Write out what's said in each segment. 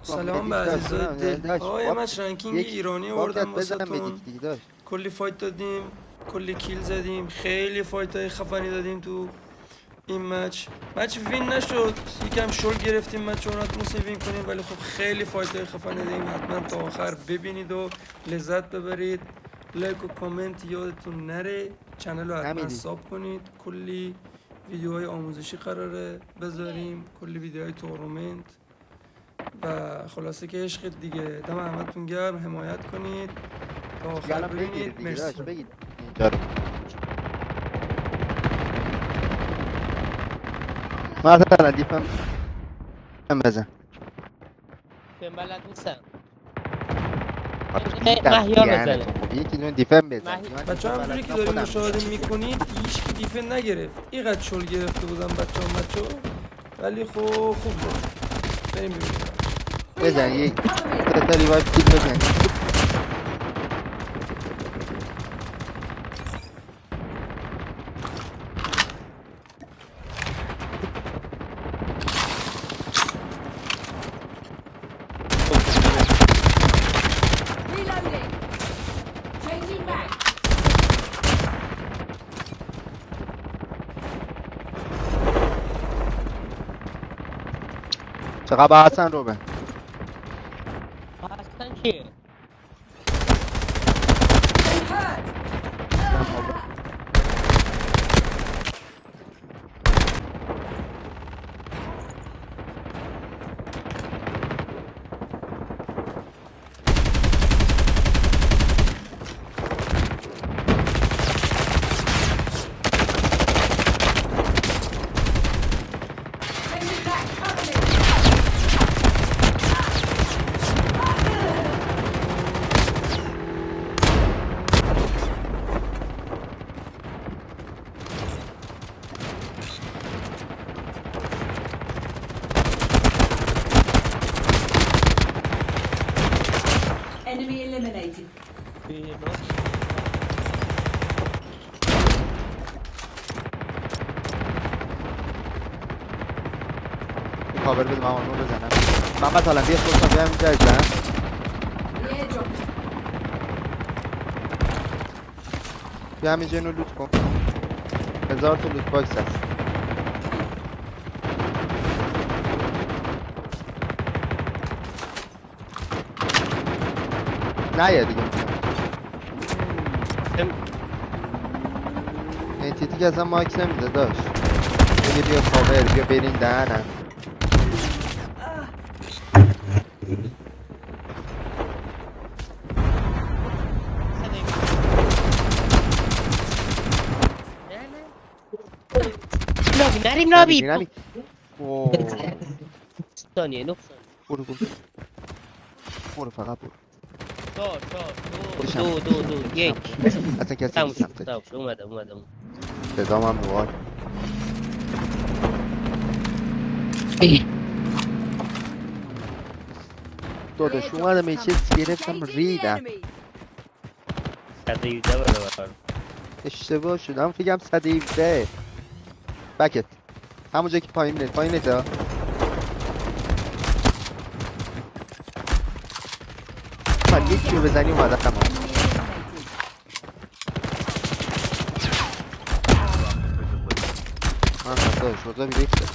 سلام به عزیزای دل. آقا یه مچ رنکینگ ایرانی آوردم واسهتون. کلی فایت دادیم، کلی کیل زدیم، خیلی فایت های خفنی دادیم تو این مچ وین نشد، یکم شل گرفتیم مچ رو نتونستیم وین کنیم، ولی خب خیلی فایت های خفنی دادیم. حتما تا آخر ببینید و لذت ببرید. لایک و کامنت یادتون نره، چنل رو حتما ساب کنید. کلی ویدیوهای آموزشی قراره بذاریم، کلی ویدیوهای تورنمنت و خلاصه که عشق دیگه. دم همتون گرم، حمایت کنید تا آخر ببینید. مرسی. مثلا دیفم بزن بلد نیستم مهیار بزنه یکی نون دیفم بزن. بچه هم همجوری که داریم مشاهده میکنید هیچ کی دیفن نگرفت، اینقدر شل گرفته بودم بچه هم ولی خب خوب بود. بریم ببینیم بزن یک تا ریوایف کیل بزن. چقدر با حسن رو به حسن کیه؟ Enemy eliminated. کاور بده من اونو بزنم. محمد حالا بیا خودم بیام اینجا ازم. بیا همینجا اینو لوت کن. 1000 تا لوت باکس هست. نه یا دیگه این تیتی که ازم ماکس نمیده داشت. بیا کاور بیا برین دهنم. نریم لابی اوه ثانیه 9 برو فقط برو. 4 2 1 اصلا کسی تموم نیست. شد. اومدم صدام هم نوار. داداش اومدم یه چیز گرفتم ریدم. 117 برابر اشتباه شدم فکرم 117 بکت همونجا که پایینه ها. من یکی رو بزنی اومدم تمام. من خطاش روزا بیریفته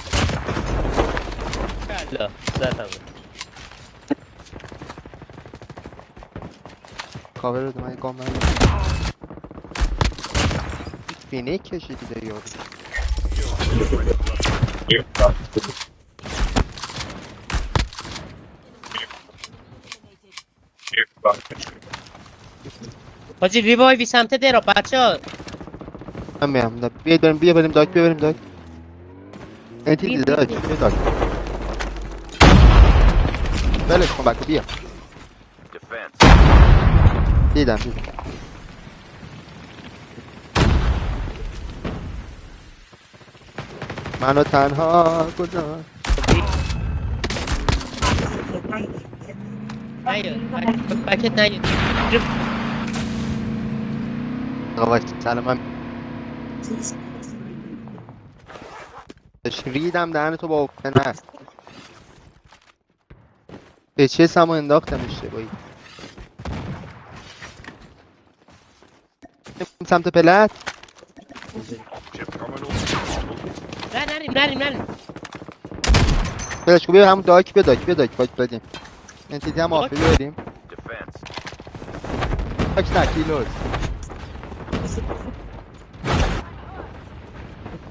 لا زدم کاور رو من گام من فینیک کشیدی ده یارو. حاجی ریوایوی سمت درا بچه‌ها. من میام بیا بریم داک انتی دیده داک بیا داک بلش کن بکو بیا دیدم منو تنها گذار. بکت نیاد آقا سلام من ریدم دهن تو با اوپن هست. به چه سمو انداختم اشتباهی. سمت پلت نریم پلش کو بیا همون داک باک بدیم انتیتی هم آفی بدیم داک نه کیلوز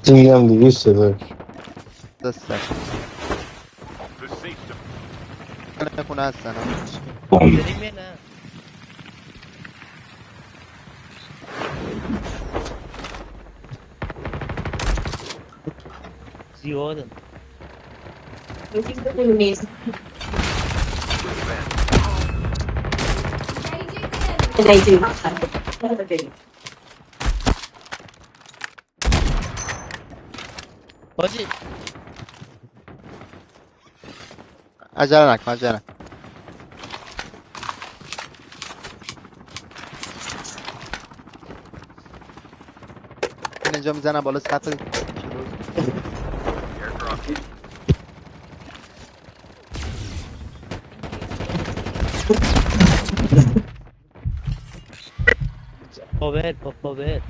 میگم 200 داشت دسته خونه هستن بریم نه زیادم حاجی عجله نکن عجله این اینجا میزنم بالا سطح کیلوز پاور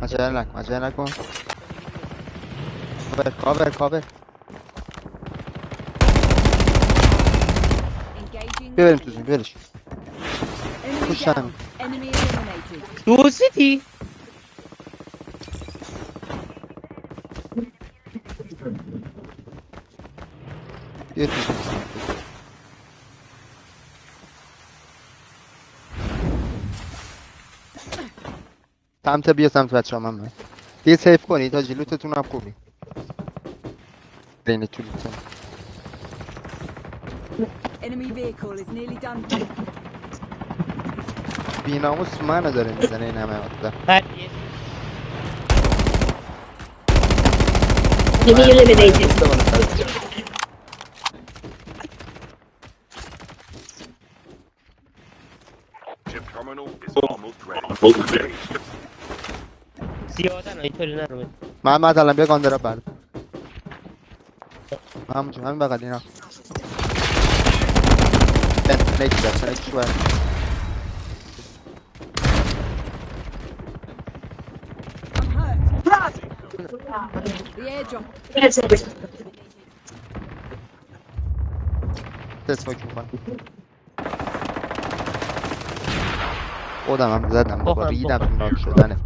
عجله نکن کاور Engaging. بریم تو زمین برش Enemy Push down. down. Enemy eliminated. دو سیتی بیا تو زمین سمت بچه هم من یه سیف کنید تا جلوتتون هم خوبی بینه تو لوتون Enemy vehicle is nearly done. بیناموس منو داره میزنه این همه آدم Enemy eliminated. Chip terminal is almost ready. زیادن اینطوری نرو محمد الان بیا گاندرا برد همونجا همین بغل اینا فنکش بر I'm hurt. The airdrop. تسماک میکنم خودم هم زدم بابا ریدم تو ناک شدنه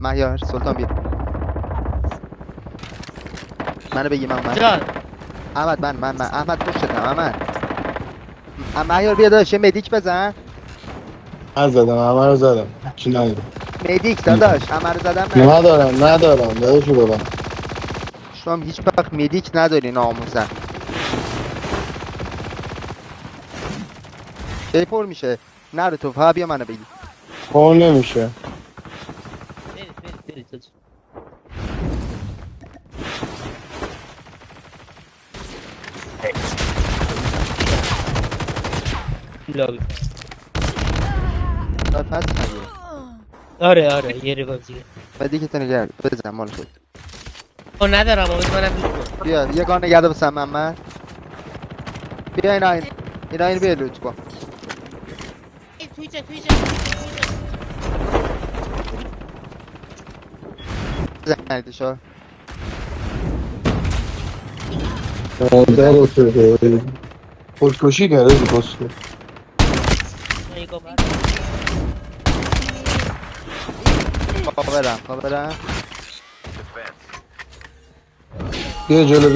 مهیار سلطان بیا منو بگی من جان احمد من احمد پشتتم احمد مهیار بیا داداش یه مدیک بزن من زدم همه رو زدم چی ندارم مدیک داداش همه رو زدم نه ندارم داداشو دادم شما هم هیچ وقت مدیک نداری ناموسن کی پر میشه نرو تو فقط بیا منو بگی پر نمیشه برید لابی پس نگیر آره یه ریوایو دیگه بعدی که تنو گرد بزن مال خود ندارم آمد منم بیشتر بیا یه گانه گرده بسن محمد بیا اینا اینو بیا لوت کن توی جا بزنید شو در شده خودکشی کرده تو کسکو کاورم بیا جلو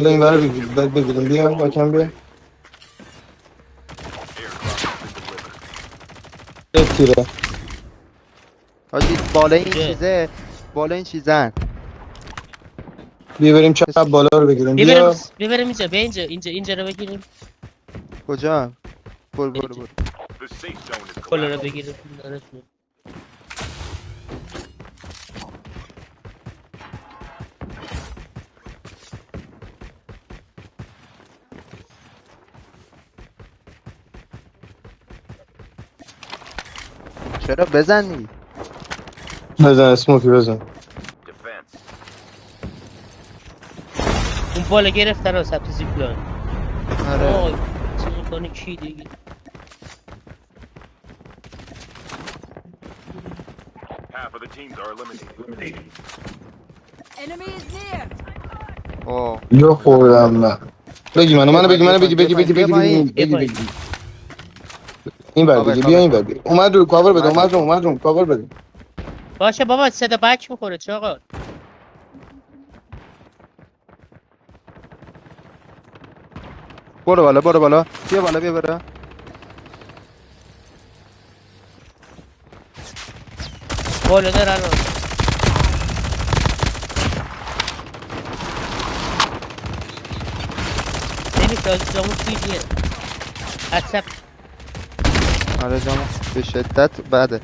این برای بگیریم بیا بکن بیا یک تیره حاجی بالا این چیزن بیا بریم چپ بالا رو بگیریم بیا ببریم اینجا به اینجا رو بگیریم کجا برو The safe zone is کلا رو collapsing. بگیریم چرا بزنی بزن اسموکی بزن Defense. اون بالا گرفتن از سبت زیپلاین. آره آی زیپلاین کی دیگه؟ Half of the teams are eliminated. Enemy is near. اوه یا خوردم من. بگی منو بگی. این بر بگی بیا این بر بگی. اومد رو کاور بده اومد رو کاور بده. باشه بابا صدا بک میخوره چاقا. برو بالا بیا بالا بالا دارن رو. نمیشه از جامو فیدیه. عصب آره جامو به شدت بده.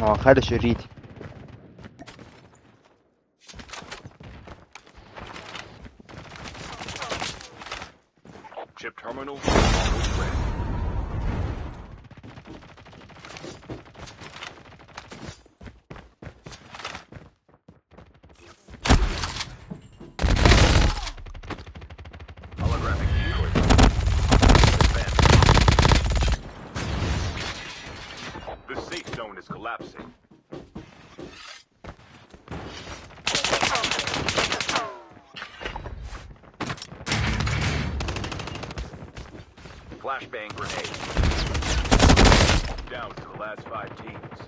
آخرش رید. Chip terminal is almost ready. Holographic decoy. Advance. The safe zone is collapsing. Flashbang grenade. Down to the last 5 teams.